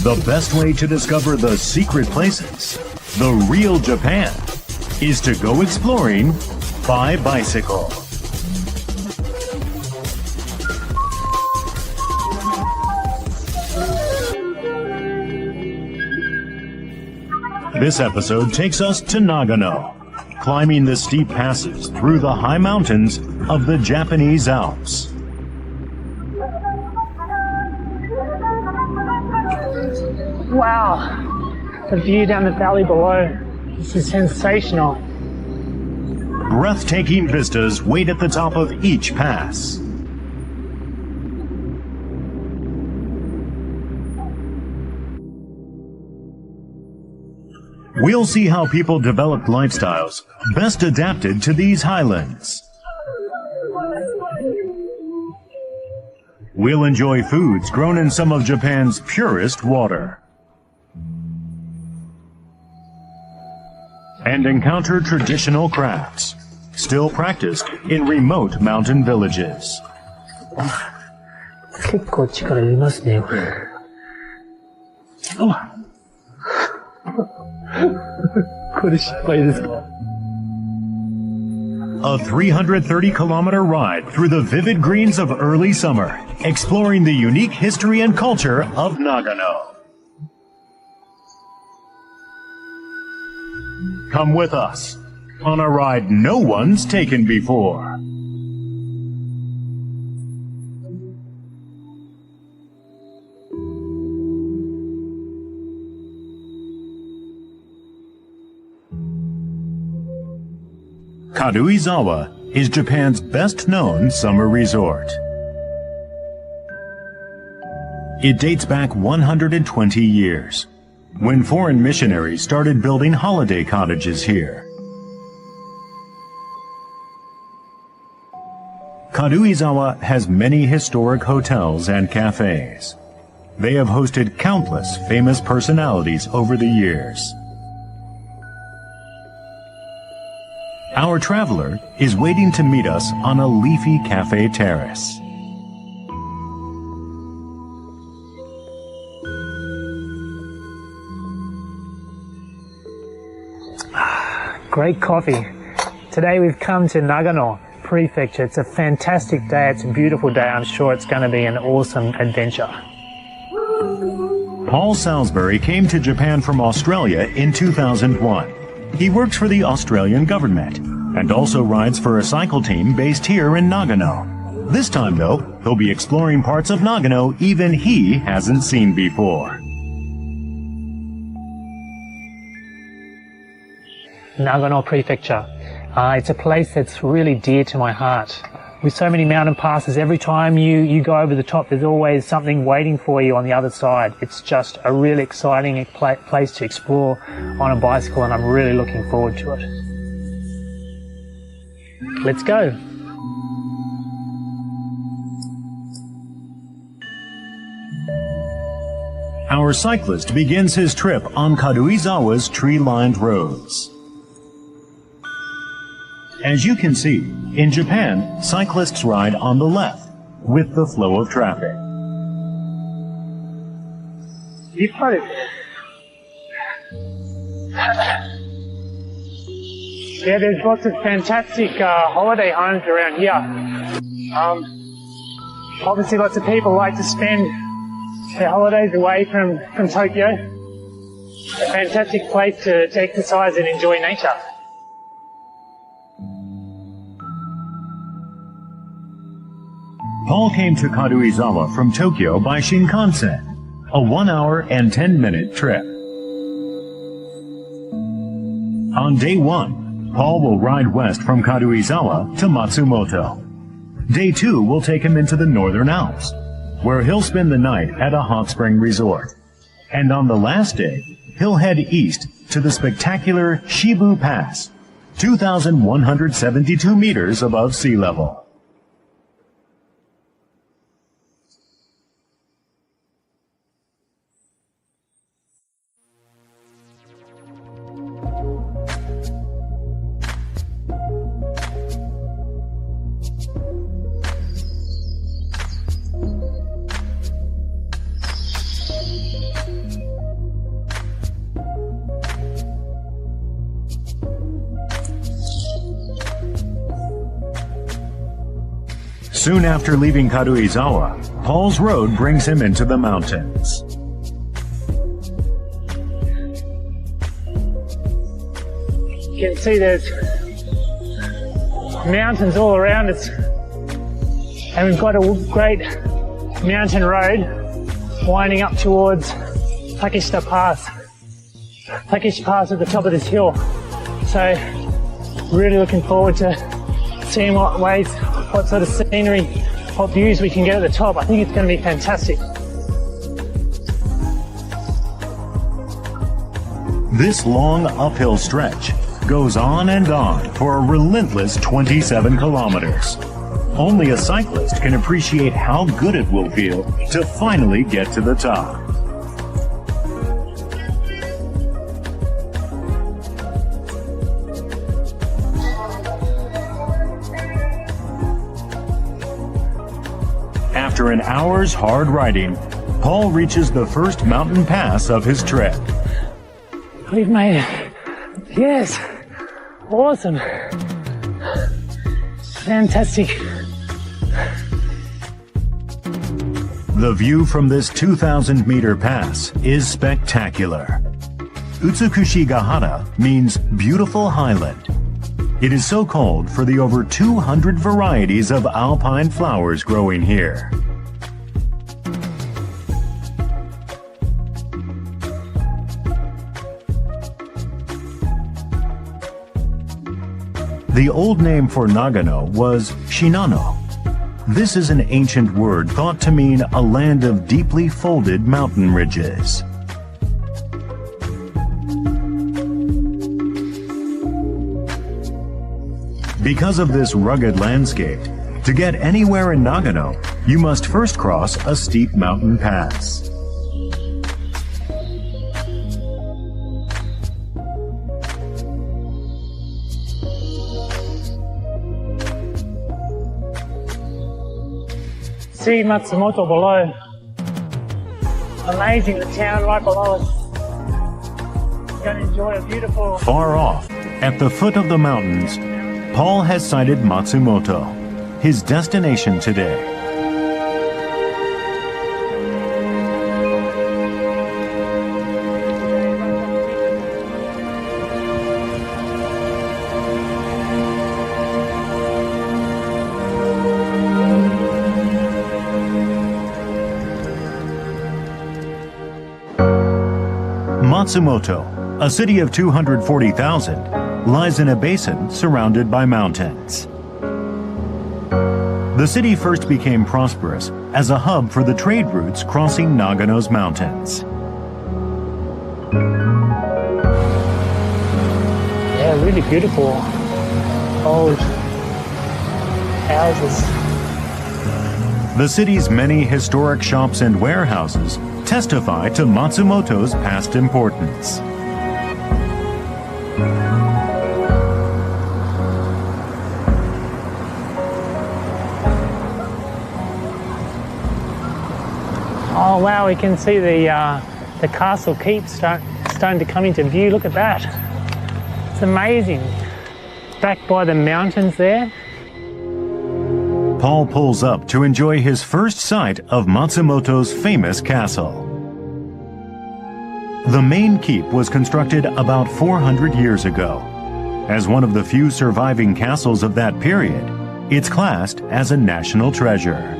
The best way to discover the secret places, the real Japan, is to go exploring by bicycle. This episode takes us to Nagano, climbing the steep passes through the high mountains of the Japanese Alps. Wow, the view down the valley below, this is sensational. Breathtaking vistas wait at the top of each pass. We'll see how people developed lifestyles best adapted to these highlands. We'll enjoy foods grown in some of Japan's purest water. And encounter traditional crafts, still practiced in remote mountain villages. 結構力いりますね。これ失敗ですか? A 330-kilometer ride through the vivid greens of early summer, exploring the unique history and culture of Nagano. Come with us on a ride no one's taken before. Karuizawa is Japan's best-known summer resort. It dates back 120 years, when foreign missionaries started building holiday cottages here. Karuizawa has many historic hotels and cafes. They have hosted countless famous personalities over the years. Our traveler is waiting to meet us on a leafy cafe terrace. Great coffee. Today we've come to Nagano Prefecture. It's a fantastic day. It's a beautiful day. I'm sure it's going to be an awesome adventure. Paul Salisbury came to Japan from Australia in 2001. He works for the Australian government and also rides for a cycle team based here in Nagano. This time, though, he'll be exploring parts of Nagano even he hasn't seen before. Nagano Prefecture. It's a place that's really dear to my heart. With so many mountain passes, every time you go over the top, there's always something waiting for you on the other side. It's just a really exciting place to explore on a bicycle, and I'm really looking forward to it. Let's go. Our cyclist begins his trip on Karuizawa's tree-lined roads. As you can see, in Japan, cyclists ride on the left, with the flow of traffic. Yeah, there's lots of fantastic holiday homes around here. Obviously lots of people like to spend their holidays away from Tokyo. A fantastic place to exercise and enjoy nature. Paul came to Karuizawa from Tokyo by Shinkansen, a 1 hour and 10-minute trip. On day 1, Paul will ride west from Karuizawa to Matsumoto. Day 2 will take him into the Northern Alps, where he'll spend the night at a hot spring resort. And on the last day, he'll head east to the spectacular Shibu Pass, 2,172 meters above sea level. Soon after leaving Karuizawa, Paul's road brings him into the mountains. You can see there's mountains all around us, and we've got a great mountain road winding up towards Takeshita Pass. Takeshi Pass at the top of this hill. So really looking forward to seeing what sort of scenery, what views we can get at the top. I think it's going to be fantastic. This long uphill stretch goes on and on for a relentless 27 kilometers. Only a cyclist can appreciate how good it will feel to finally get to the top. After an hour's hard riding, Paul reaches the first mountain pass of his trip. We've made it. Yes. Awesome. Fantastic. The view from this 2,000-meter pass is spectacular. Utsukushigahara means beautiful highland. It is so called for the over 200 varieties of alpine flowers growing here. The old name for Nagano was Shinano. This is an ancient word thought to mean a land of deeply folded mountain ridges. Because of this rugged landscape, to get anywhere in Nagano, you must first cross a steep mountain pass. See Matsumoto below. Amazing, the town right below us. Going to enjoy a beautiful... Far off, at the foot of the mountains, Paul has sighted Matsumoto, his destination today. Matsumoto, a city of 240,000, lies in a basin surrounded by mountains. The city first became prosperous as a hub for the trade routes crossing Nagano's mountains. Yeah, really beautiful old houses. The city's many historic shops and warehouses testify to Matsumoto's past importance. Oh wow, we can see the castle keep starting to come into view. Look at that. It's amazing. Back by the mountains there. Paul pulls up to enjoy his first sight of Matsumoto's famous castle. The main keep was constructed about 400 years ago. As one of the few surviving castles of that period, it's classed as a national treasure.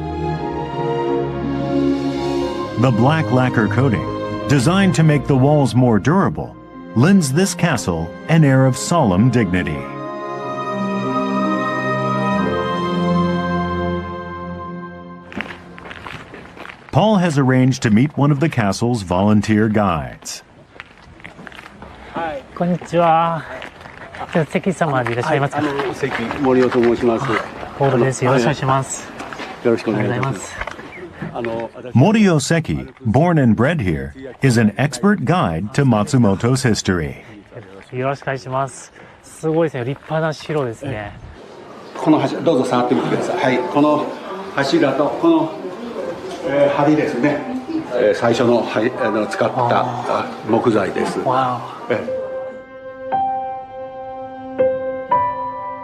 The black lacquer coating, designed to make the walls more durable, lends this castle an air of solemn dignity. Paul has arranged to meet one of the castle's volunteer guides. こんにちは。関様でいらっしゃいますか。関森尾と申します。ポールです。よろしくお願いします。よろしくお願いします。 Morio Seki, born and bred here, is an expert guide to Matsumoto's history. よろしくお願いします。すごいですね。立派な城ですね。この柱、どうぞ触ってみてください。はい、この柱とこの、梁ですね。最初の使った木材です。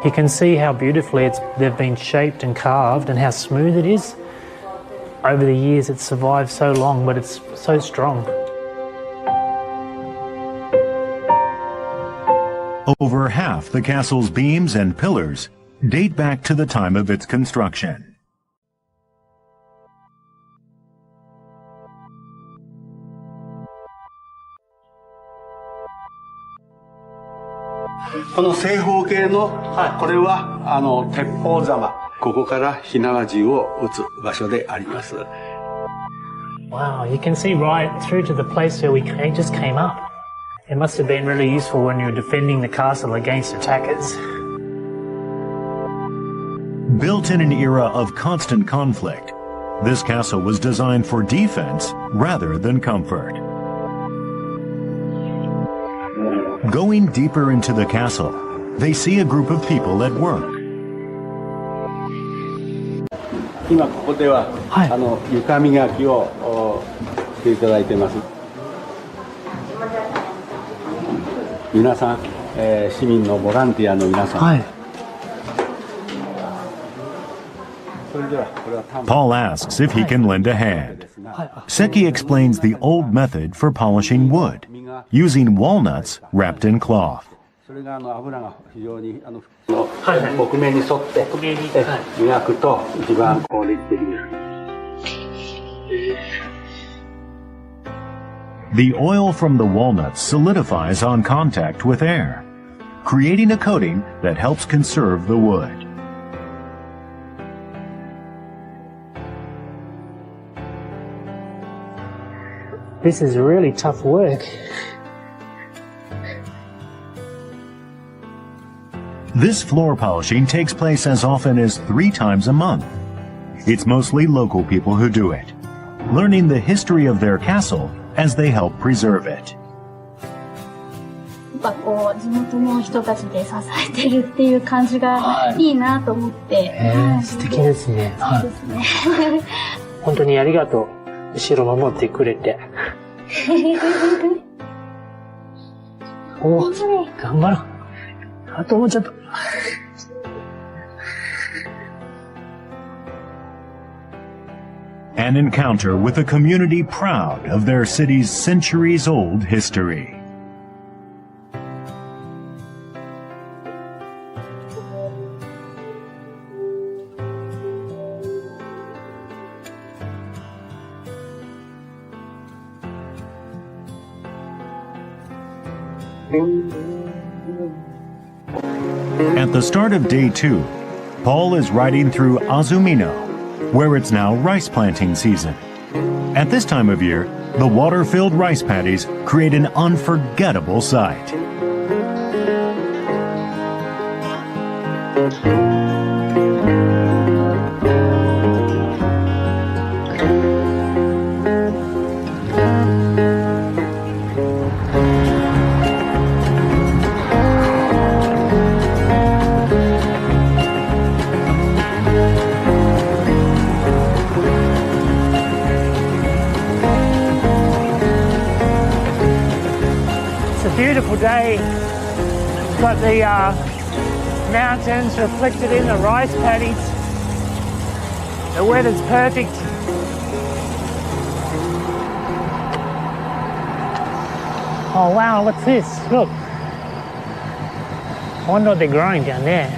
You can see how beautifully they've been shaped and carved and how smooth it is. Over the years it's survived so long, but it's so strong. Over half the castle's beams and pillars date back to the time of its construction. この正方形の、これは鉄砲様。ここから火縄銃を撃つ場所であります。Wow, you can see right through to the place where we just came up. It must have been really useful when you were defending the castle against attackers. Built in an era of constant conflict, this castle was designed for defense rather than comfort. Going deeper into the castle, they see a group of people at work. 今ここでは、床磨きをしていただいています。皆さん、市民のボランティアの皆さん。Paul asks if he can lend a hand. Seki explains the old method for polishing wood, using walnuts wrapped in cloth. それが油が非常に木目に沿って磨くと一番効率的になる。The oil from the walnuts solidifies on contact with air, creating a coating that helps conserve the wood. This is really tough work. This floor polishing takes place as often as 3 times a month. It's mostly local people who do it, learning the history of their castle as they help preserve it. やっぱこう地元の人たちで支えてるっていう感じがいいなと思って。素敵ですね。そうですね。本当にありがとう。後ろ守ってくれて。お、頑張ろう。あともうちょっと。An encounter with a community proud of their city's centuries-old history. At the start of day 2, Paul is riding through Azumino, where it's now rice planting season. At this time of year, the water-filled rice paddies create an unforgettable sight. Beautiful day. We've got the mountains reflected in the rice paddies. The weather's perfect. Oh wow, what's this? Look. I wonder what they're growing down there.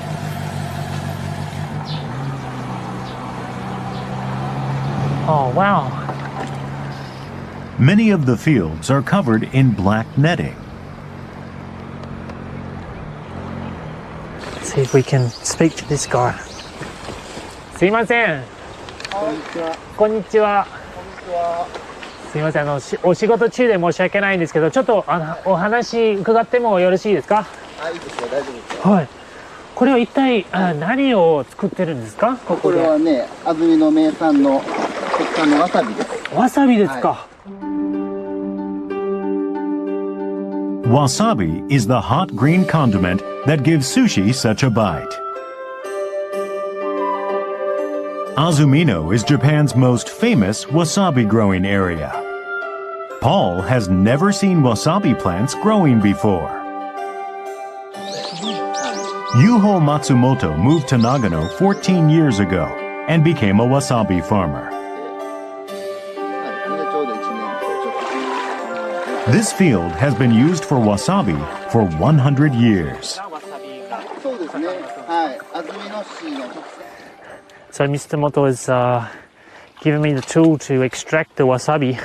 Oh wow. Many of the fields are covered in black netting. See if we can speak to this guy. すいません。こんにちは。すいません、お仕事中で申し訳ないんですけど、ちょっとお話伺ってもよろしいですか？いいですよ、大丈夫ですよ。はい。これは一体何を作ってるんですか？これはね、安曇野名産の国産のわさびです。わさびですか。Wasabi is the hot green condiment that gives sushi such a bite. Azumino is Japan's most famous wasabi growing area. Paul has never seen wasabi plants growing before. Yuho Matsumoto moved to Nagano 14 years ago and became a wasabi farmer. はい。で、ちょうど1年とちょっと。 This field has been used for wasabi for 100 years. そうですね。はい。安曇野市の特産。 So Mr. Moto is giving me the tool to extract the wasabi.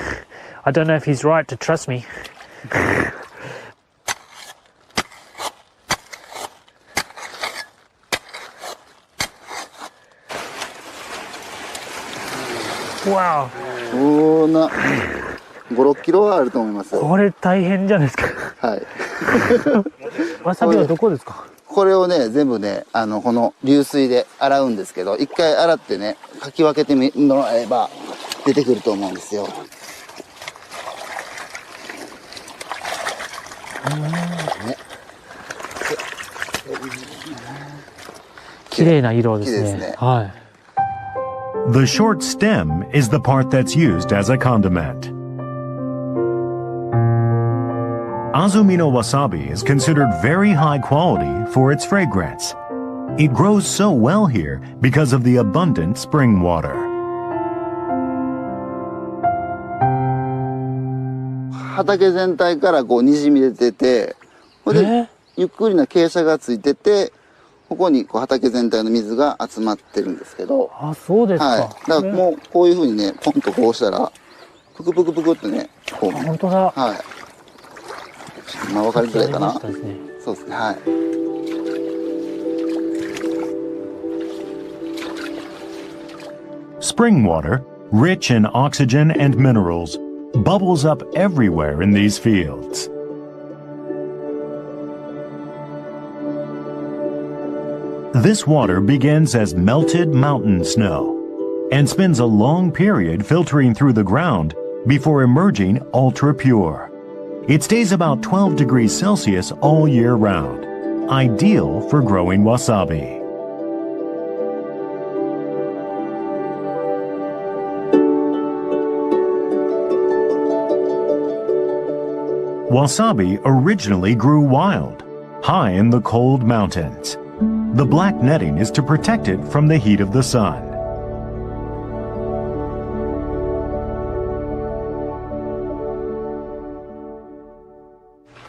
I don't know if he's right to trust me. Wow. そんな5、6キロはあると思いますよ。これ大変じゃないですか。はい。わさびはどこですか？これをね、全部ね、この流水で洗うんですけど、一回洗ってね、かき分けてみもらえば出てくると思うんですよ。ね、綺麗な色ですね。綺麗ですね。はい。The short stem is the part that's used as a condiment. Azumino wasabi is considered very high quality for its fragrance. It grows so well here because of the abundant spring water. 畑全体からこう滲み出てて、これでゆっくりな傾斜がついてて、ここにこう畑全体の水が集まってるんですけど。あ、そうですか。はい。だからもうこういう風にね、ポンとこうしたら、ぷくぷくぷくってね、こう。本当だ。はい。まあ分かりづらいかな。そうですね。そうですね。はい。Spring water, rich in oxygen and minerals, bubbles up everywhere in these fields. This water begins as melted mountain snow and spends a long period filtering through the ground before emerging ultra pure. It stays about 12 degrees Celsius all year round, ideal for growing wasabi. Wasabi originally grew wild, high in the cold mountains. The black netting is to protect it from the heat of the sun.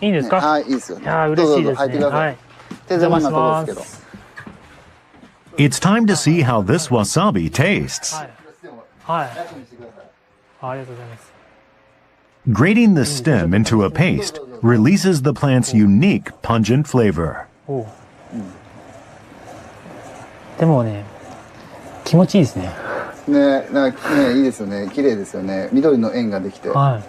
Is はい、いいですよね。いやー、嬉しいですね。どうぞどうぞ入ってください。はい。手狭なところですけど。 It's time to see how this wasabi tastes. はい。はい。ありがとうございます。 Grating the stem into a paste releases the plant's unique pungent flavor. おう。でもね、気持ちいいですね。ね、なんかね、いいですよね。綺麗ですよね。緑の円ができて。は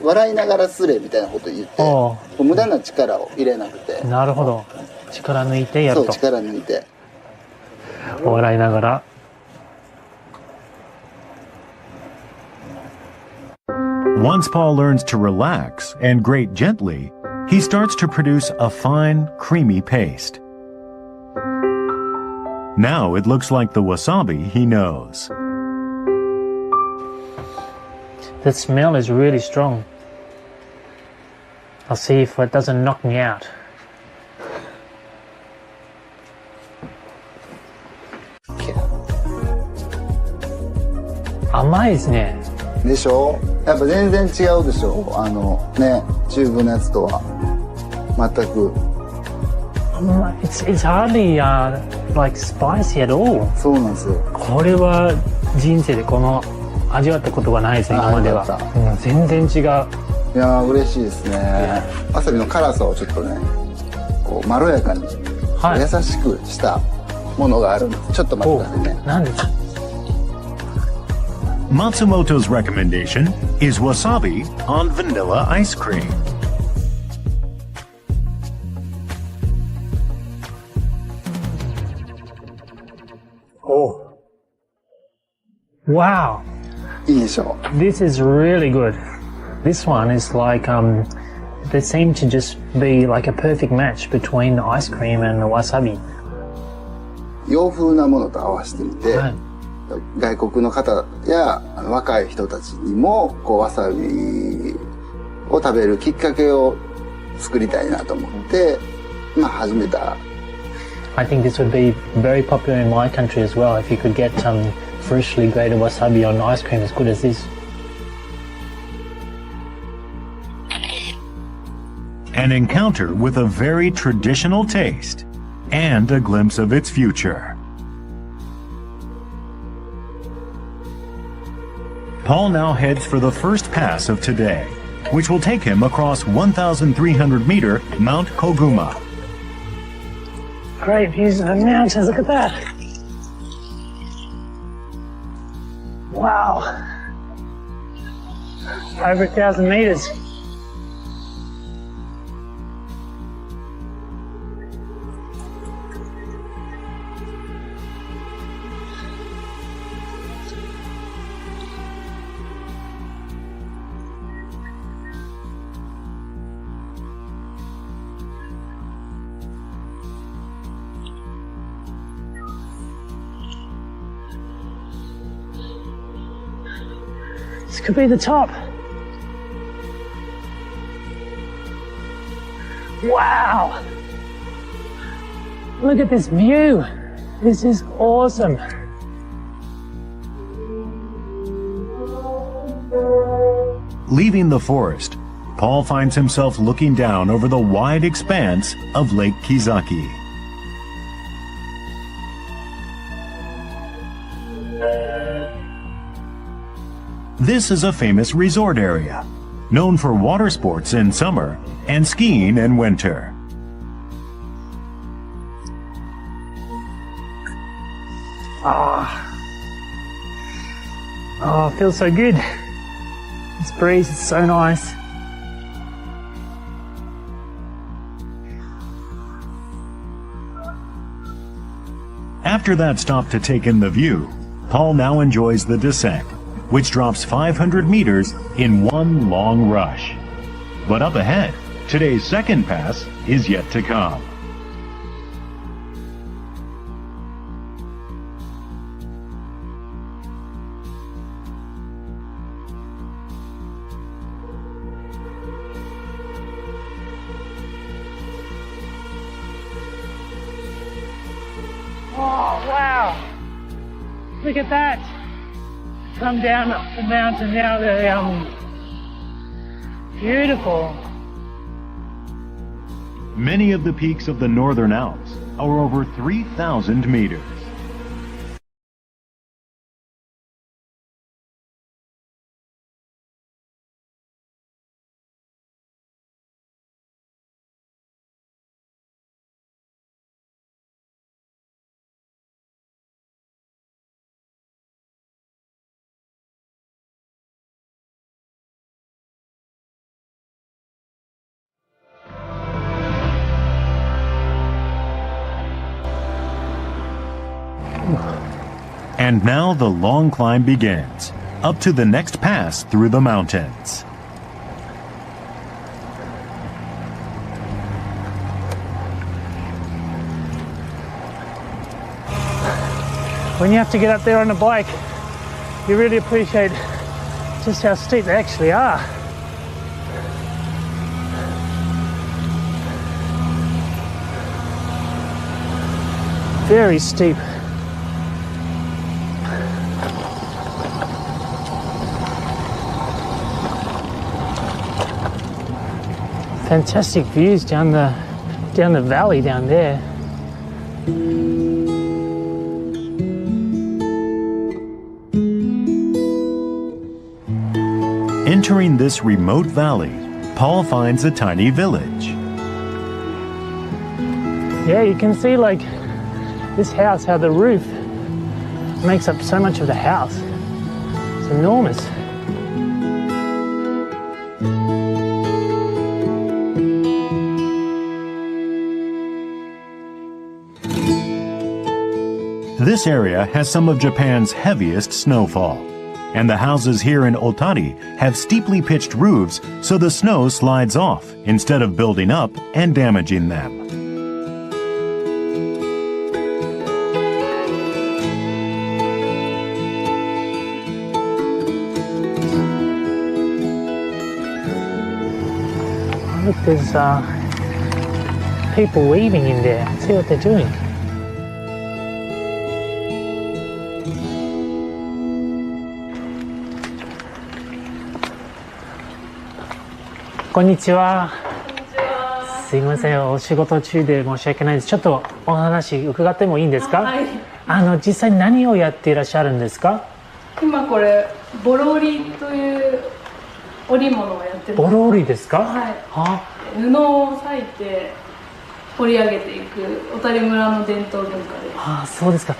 笑いながらすれみたいなこと言って、おう。無駄な力を入れなくて。なるほど。力抜いてやるそう、と。力抜いて。笑いながら。Once Paul learns to relax and grate gently, he starts to produce a fine, creamy paste. Now it looks like the wasabi he knows. The smell is really strong. I'll see if it doesn't knock me out. Amai ですね。でしょ？やっぱ全然違うでしょ？ね、チューブのやつとは。全く。It's hardly like spicy at all. そうなんですよ。これは人生でこの味わったことがないですね、今までは。うん、全然違う。いやー嬉しいですね。わさびの辛さをちょっとね、こうまろやかに、はい、優しくしたものがあるんです。ちょっと待ってくださいね。何ですかMatsumoto's recommendation is wasabi on vanilla ice cream. Oh. Wow. いいでしょう。 This is really good. This one is like they seem to just be like a perfect match between the ice cream and the wasabi. 洋風なものと合わせてみて、はい、外国の方や若い人たちにもこうわさびを食べるきっかけを作りたいなと思ってまあ始めた。 I think this would be very popular in my country as well if you could get freshly grated wasabi on ice cream as good as this. An encounter with a very traditional taste and a glimpse of its future. Paul now heads for the first pass of today, which will take him across 1,300-meter Mount Koguma. Great views of the mountains, look at that. Wow. Over 1,000 meters. This could be the top. Wow! Look at this view. This is awesome. Leaving the forest, Paul finds himself looking down over the wide expanse of Lake Kizaki. This is a famous resort area, known for water sports in summer and skiing in winter. Oh, it feels so good. This breeze is so nice. After that stop to take in the view, Paul now enjoys the descent, which drops 500 meters in one long rush. But up ahead, today's second pass is yet to come. Oh, wow. Look at that. Come down the mountain now, beautiful. Many of the peaks of the Northern Alps are over 3,000 meters. And now the long climb begins, up to the next pass through the mountains. When you have to get up there on a bike, you really appreciate just how steep they actually are. Very steep. Fantastic views down the valley down there. Entering this remote valley, Paul finds a tiny village. Yeah, you can see like this house, how the roof makes up so much of the house. It's enormous. This area has some of Japan's heaviest snowfall, and the houses here in Otari have steeply pitched roofs so the snow slides off instead of building up and damaging them. Look, there's people weaving in there. See what they're doing. Konnichiwa. すいません、お仕事中で申し訳ないです。ちょっとお話伺ってもいいんですか？はい。実際何をやっていらっしゃるんですか？今これボロ織りという織物をやってます。ボロ織りですか？はい。は布を裂いて織り上げていく小谷村の伝統文化です。あ、そうですか。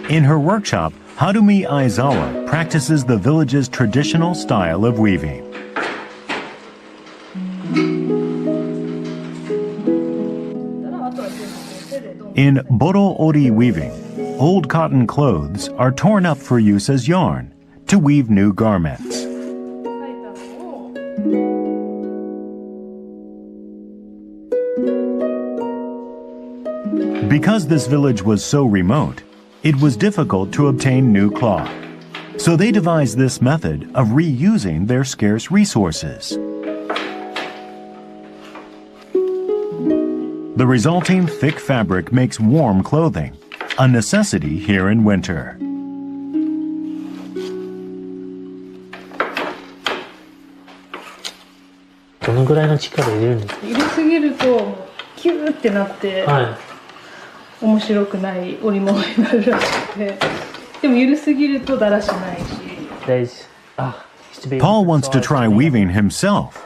In her workshop, Harumi Aizawa practices the village's traditional style of weaving. In boro ori weaving, old cotton clothes are torn up for use as yarn to weave new garments. Because this village was so remote, it was difficult to obtain new cloth. So they devised this method of reusing their scarce resources. The resulting thick fabric makes warm clothing, a necessity here in winter. どのぐらいの力入れるんですか？入れすぎるとキューってなって、はい。面白くない織物になるらしくて、でも緩すぎるとだらしないし。Paul wants to try weaving himself,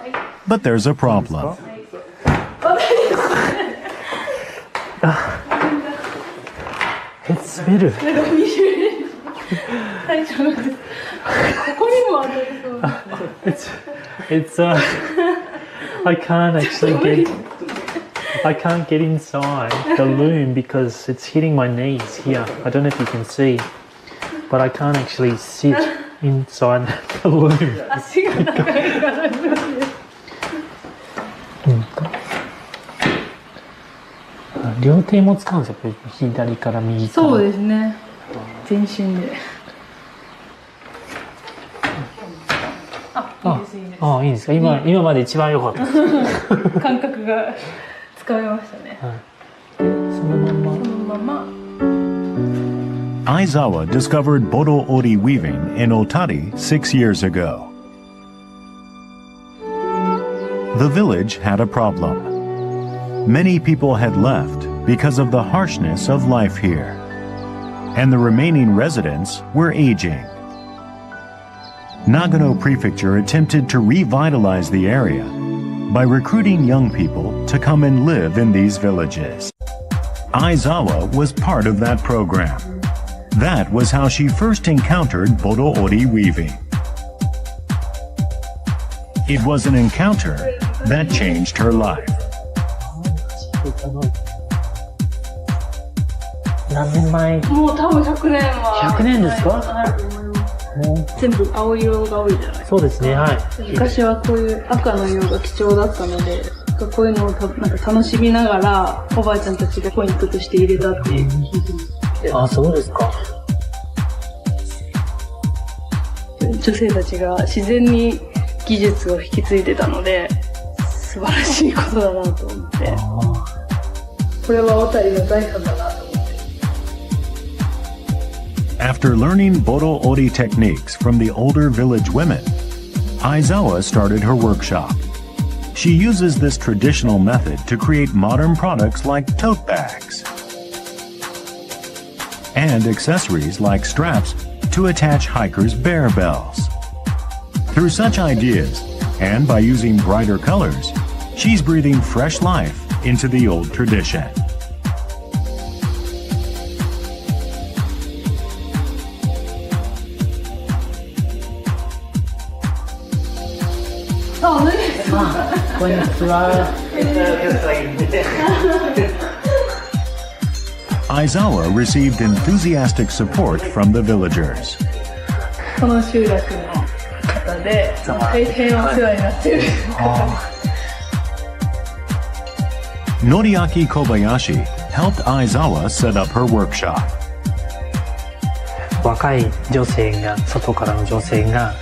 but there's a problem. It's better. なんか見る。最初のここにもあるそう。It's I can't actually I can't get inside the loom because it's hitting my knees here. I don't know if you can see, but I can't actually sit inside the loom. 足が長いから無理です。両手も使うんですよ。左から右から。そうですね。全身で。あ、いいですいいです。あ、いいですか。今まで一番良かったです。感覚がつかめましたね。そのまま。Aizawa discovered boro ori weaving in Otari 6 years ago. The village had a problem. Many people had left because of the harshness of life here, and the remaining residents were aging. Nagano Prefecture attempted to revitalize the area by recruiting young people to come and live in these villages. Aizawa was part of that program. That was how she first encountered boro ori weaving. It was an encounter that changed her life. 何年前？もう多分100年は。100年ですか？はい、全部青色が多いじゃないですか。そうですね、はい。昔はこういう赤の色が貴重だったので、こういうのをなんか楽しみながらおばあちゃんたちがポイントとして入れたって聞いてます。あ、そうですか。女性たちが自然に技術を引き継いでたので素晴らしいことだなと思って、これは小谷の財産だなと思って。After learning boro ori techniques from the older village women, Aizawa started her workshop. She uses this traditional method to create modern products like tote bags and accessories like straps to attach hikers' bear bells. Through such ideas, and by using brighter colors, she's breathing fresh life into the old tradition. Aizawa received enthusiastic support from the villagers. この集落の方で大変お世話になってる方。Noriaki Kobayashi helped Aizawa set up her workshop. 若い女性が、外からの女性が、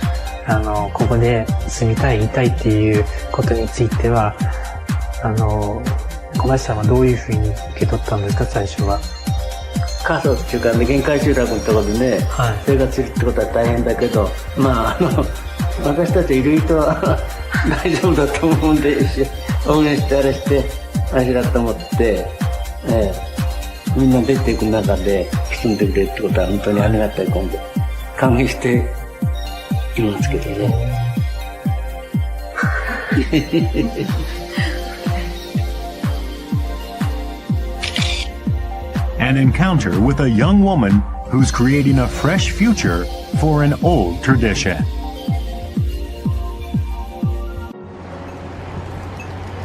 ここで住みたい、いたいっていうことについては、小林さんはどういうふうに受け取ったんですか、最初は。過疎っていうかね、限界集落のところでね、はい、生活するってことは大変だけど、まあ、私たちいる人は大丈夫だと思うんで、応援してあれして、あれだと思って、みんな出ていく中で住んでくれるってことは本当にありがたい今度、歓迎していますけどね。An encounter with a young woman who's creating a fresh future for an old tradition.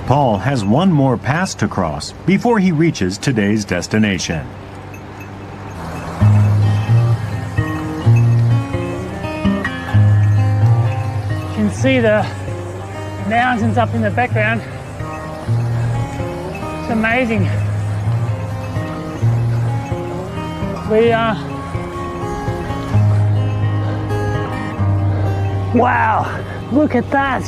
Paul has one more pass to cross before he reaches today's destination. You can see the mountains up in the background. It's amazing. We are... Wow! Look at that!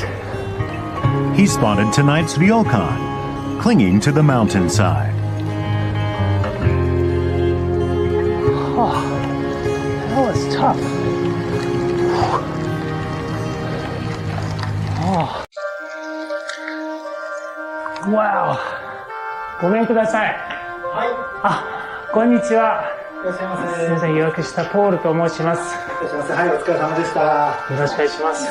He spotted tonight's ryokan, clinging to the mountainside. Oh, that was tough. Oh. Wow. ごめんください。はい。あ、こんにちは。いらっしゃいませ。すみません、予約したポールと申します。いらっしゃいませ。はい、お疲れ様でした。よろしくお願いします。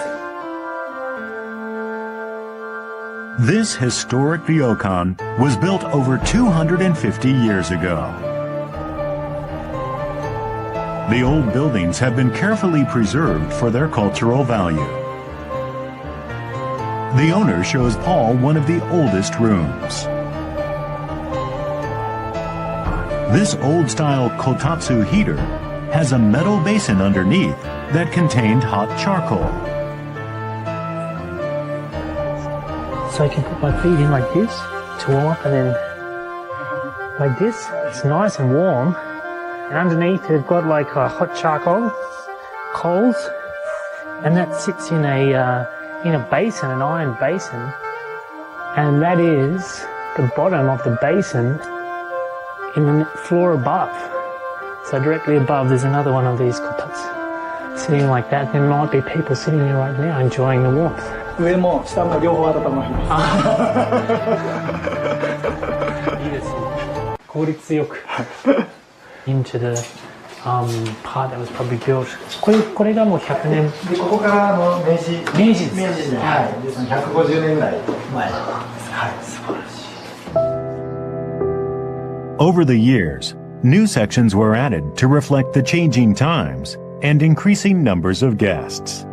This historic ryokan was built over 250 years ago. The old buildings have been carefully preserved for their cultural value. The owner shows Paul one of the oldest rooms. This old-style kotatsu heater has a metal basin underneath that contained hot charcoal. So I can put my feet in like this to warm up, and then like this. It's nice and warm. And underneath they've got like a hot charcoal, coals, and that sits in a basin, an iron basin, and that is the bottom of the basin in the floor above. So directly above there's another one of these kotatsu sitting like that. There might be people sitting there right now enjoying the warmth. 上も下も両方温まります。いいですね。効率よく。into the part that was probably built. これがもう100年。でここから明治明治です。明治時代。はい。ですの150年ぐらい前。はい。素晴らしい。Over the years, new sections were added to reflect the changing times and increasing numbers of guests.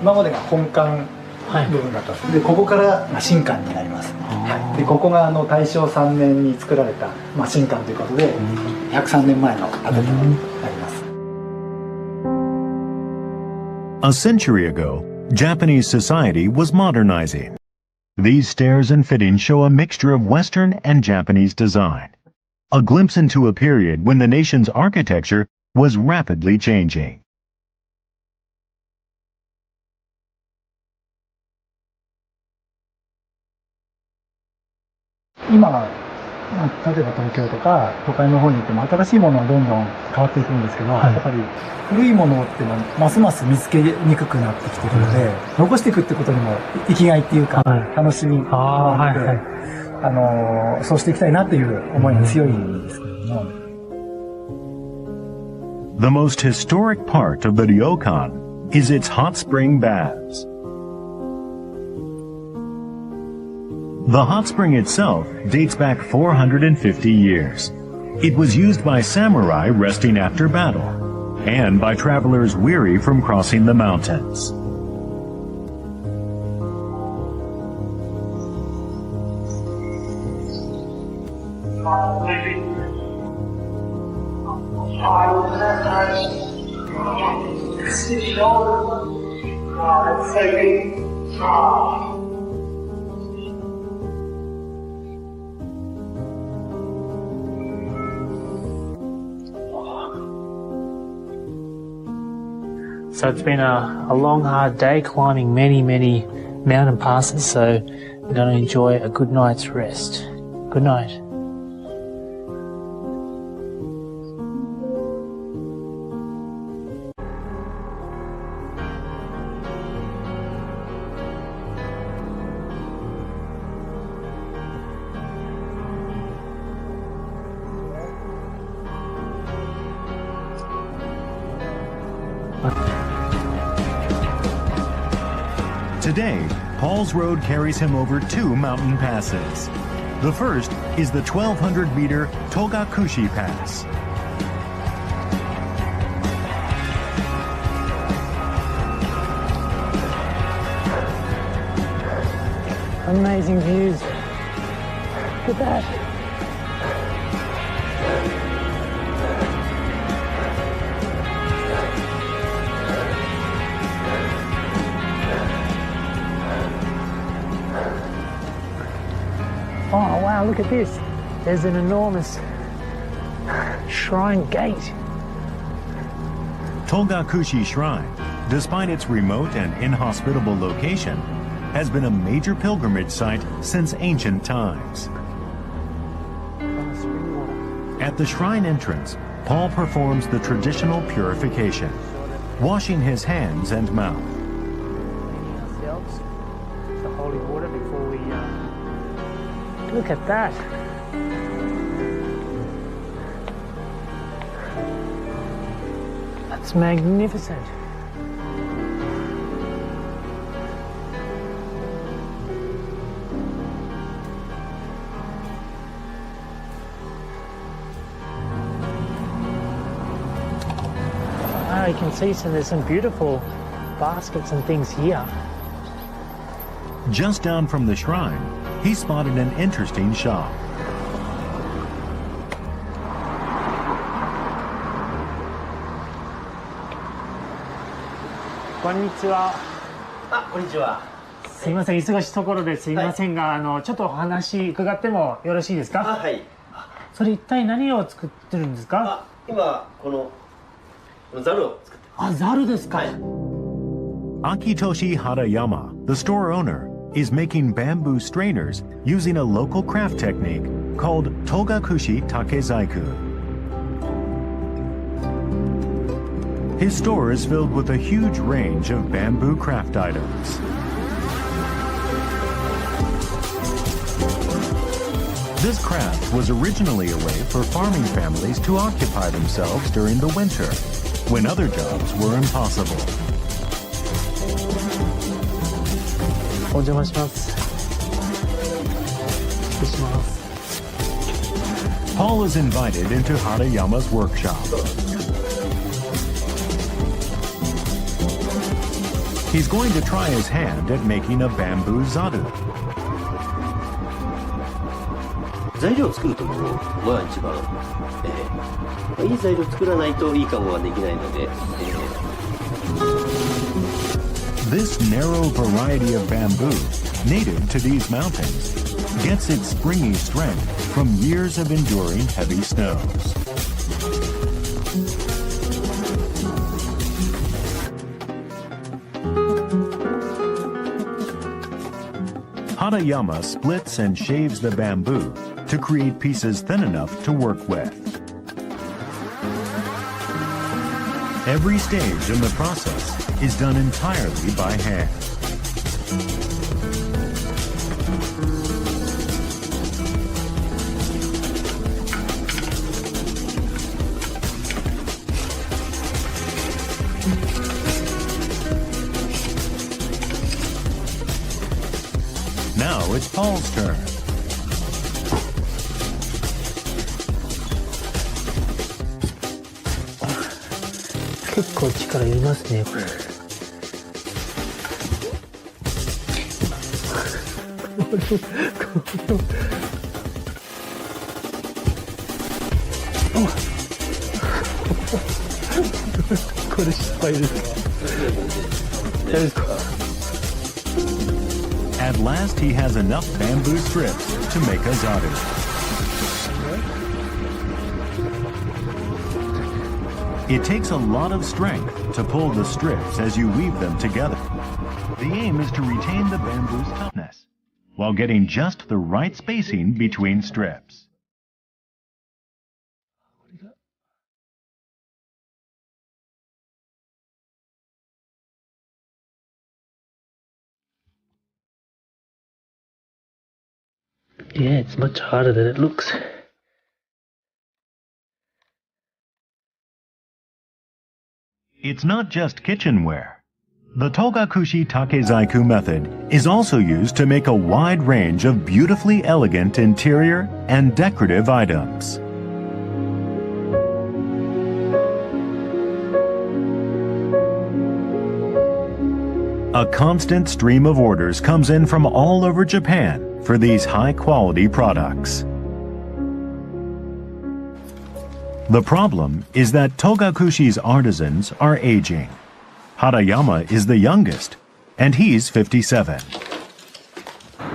今までが本館部分だったんです。でここから新館になります。はい。でここが大正3年に作られた新館ということで、103年前の建物になります。A century ago, Japanese society was modernizing. These stairs and fittings show a mixture of Western and Japanese design, a glimpse into a period when the nation's architecture was rapidly changing. 今は例えば東京とか都会の方に行っても新しいものはどんどん変わっていくんですけど、やっぱり古いものっていうのはますます見つけにくくなってきているので、残していくってことにも生きがいっていうか、楽しみがあって、そうしていきたいなっていう思いが強いんですけども。The most historic part of the ryokan is its hot spring baths. The hot spring itself dates back 450 years. It was used by samurai resting after battle, and by travelers weary from crossing the mountains. So it's been a long, hard day climbing many mountain passes, so I'm going to enjoy a good night's rest. Good night. Today, Paul's road carries him over 2 mountain passes. The first is the 1,200-meter Togakushi Pass. Amazing views. Look at that. Oh wow, look at this. There's an enormous shrine gate. Togakushi Shrine, despite its remote and inhospitable location, has been a major pilgrimage site since ancient times. At the shrine entrance, Paul performs the traditional purification, washing his hands and mouth. Cleaning ourselves, the holy water before we look at that. That's magnificent. Wow, you can see there's some beautiful baskets and things here. Just down from the shrine, he spotted an interesting shop. Konnichiwa. あ、こんにちは。すいません、忙しいところですいませんが、ちょっとお話伺ってもよろしいですか？はい。それ一体何を作ってるんですか？今このザルを作ってます。ザルですか？Akitoshi Harayama, the store owner, is making bamboo strainers using a local craft technique called Togakushi Takezaiku. His store is filled with a huge range of bamboo craft items. This craft was originally a way for farming families to occupy themselves during the winter, when other jobs were impossible. お邪魔します。失礼します。Paul is invited into Harayama's workshop. He's going to try his hand at making a bamboo zaru. 材料を作るところは一番、いい材料を作らないといいかもはできないので、This narrow variety of bamboo, native to these mountains, gets its springy strength from years of enduring heavy snows. Harayama splits and shaves the bamboo to create pieces thin enough to work with. Every stage in the process is done entirely by hand. Now it's Paul's turn. At last he has enough bamboo strips to make a zaru. It takes a lot of strength to pull the strips as you weave them together. The aim is to retain the bamboo's toughness while getting just the right spacing between strips. Yeah, it's much harder than it looks. It's not just kitchenware. The Togakushi Takezaiku method is also used to make a wide range of beautifully elegant interior and decorative items. A constant stream of orders comes in from all over Japan for these high-quality products. The problem is that Togakushi's artisans are aging. Harayama is the youngest, and he's 57.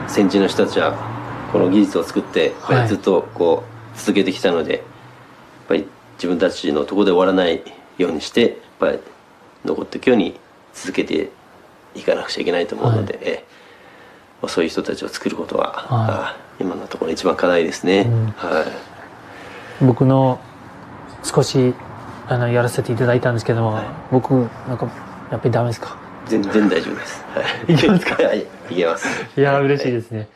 先人の人たちはこの技術を作ってずっとこう続けてきたので、やっぱり自分たちのところで終わらないようにして、やっぱり残っていくように続けていかなくちゃいけないと思うので、そういう人たちを作ることは、今のところ一番課題ですね。僕の少しやらせていただいたんですけども、僕なんかやっぱりダメですか？全然大丈夫です。いけますか？はい、いけます。いや嬉しいですね。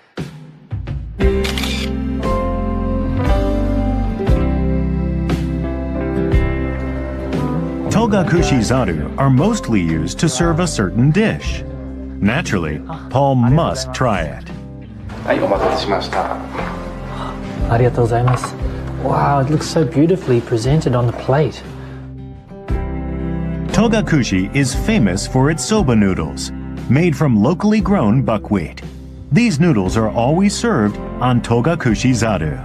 Togakushi zaru are mostly used to serve a certain dish. Naturally, Paul must try it. はい、お待たせしました。ありがとうございます。Wow, it looks so beautifully presented on the plate. Togakushi is famous for its soba noodles, made from locally grown buckwheat. These noodles are always served on Togakushi zaru.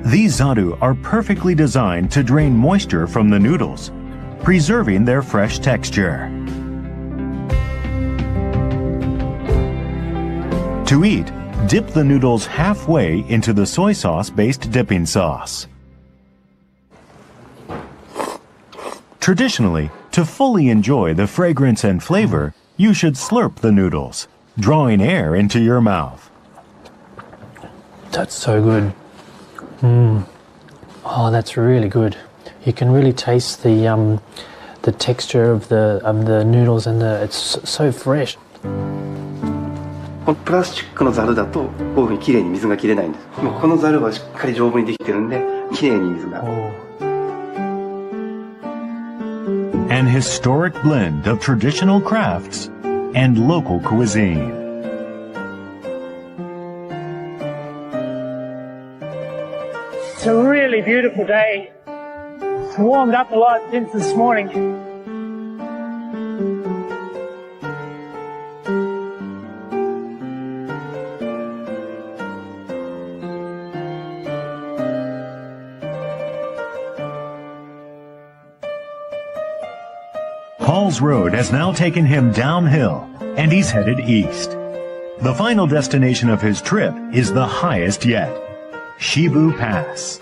These zaru are perfectly designed to drain moisture from the noodles, preserving their fresh texture. To eat, dip the noodles halfway into the soy sauce-based dipping sauce. Traditionally, to fully enjoy the fragrance and flavor, you should slurp the noodles, drawing air into your mouth. That's so good. Oh, that's really good. You can really taste the texture of the noodles and it's so fresh. このプラスチックのザルだとこういうふうにきれいに水が切れないんです。もうこのザルはしっかり丈夫にできてるんで、きれいに水が。An historic blend of traditional crafts and local cuisine. It's a really beautiful day. It's warmed up a lot since this morning. Paul's road has now taken him downhill, and he's headed east. The final destination of his trip is the highest yet, Shibu Pass.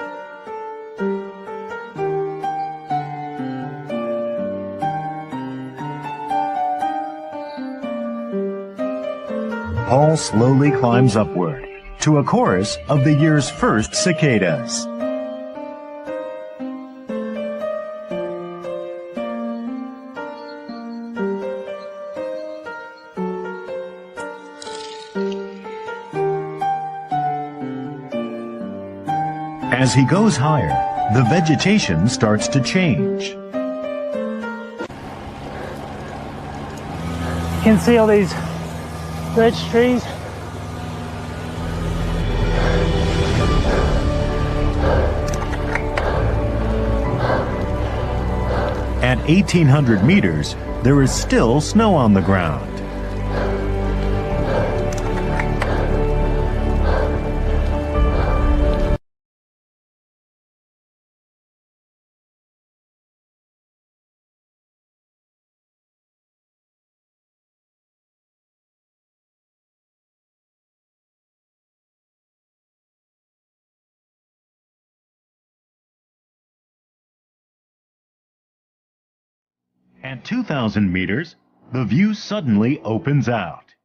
Paul slowly climbs upward to a chorus of the year's first cicadas. As he goes higher, the vegetation starts to change. You can see all these birch trees. At 1,800 meters, there is still snow on the ground. At 2,000 meters, the view suddenly opens out.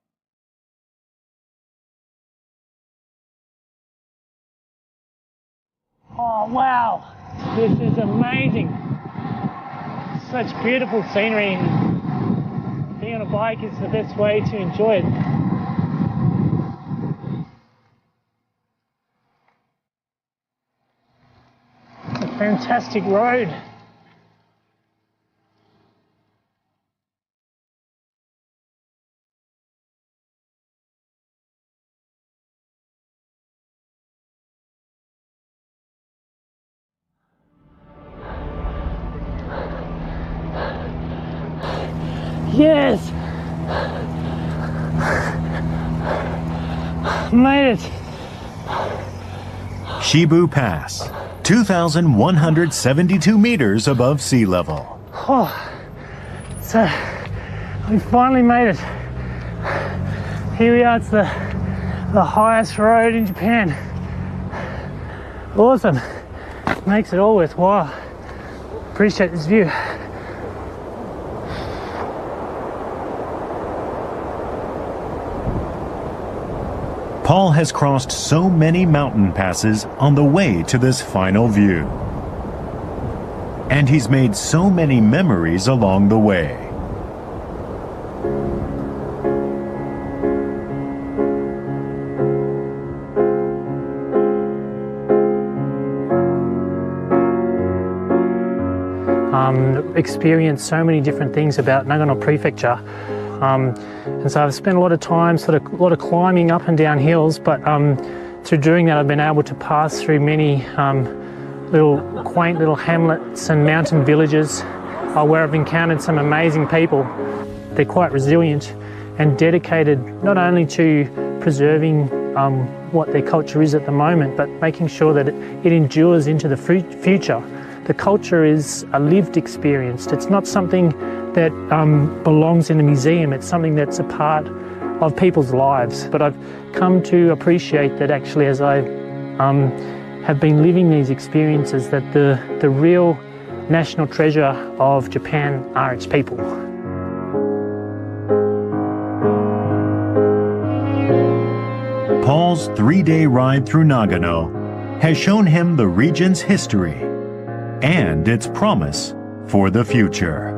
Oh wow, this is amazing. Such beautiful scenery. Being on a bike is the best way to enjoy it. It's a fantastic road. Yes! Made it! Shibu Pass, 2,172 meters above sea level. Oh, so we finally made it. Here we are, it's the highest road in Japan. Awesome. Makes it all worthwhile. Appreciate this view. Paul has crossed so many mountain passes on the way to this final view. And he's made so many memories along the way. Experienced so many different things about Nagano Prefecture. And so I've spent a lot of time, a lot of climbing up and down hills, but through doing that I've been able to pass through many quaint little hamlets and mountain villages where I've encountered some amazing people. They're quite resilient and dedicated not only to preserving what their culture is at the moment, but making sure that it endures into the future. The culture is a lived experience. It's not something that belongs in a museum. It's something that's a part of people's lives. But I've come to appreciate that actually as I have been living these experiences, that the real national treasure of Japan are its people. Paul's 3-day ride through Nagano has shown him the region's history and its promise for the future.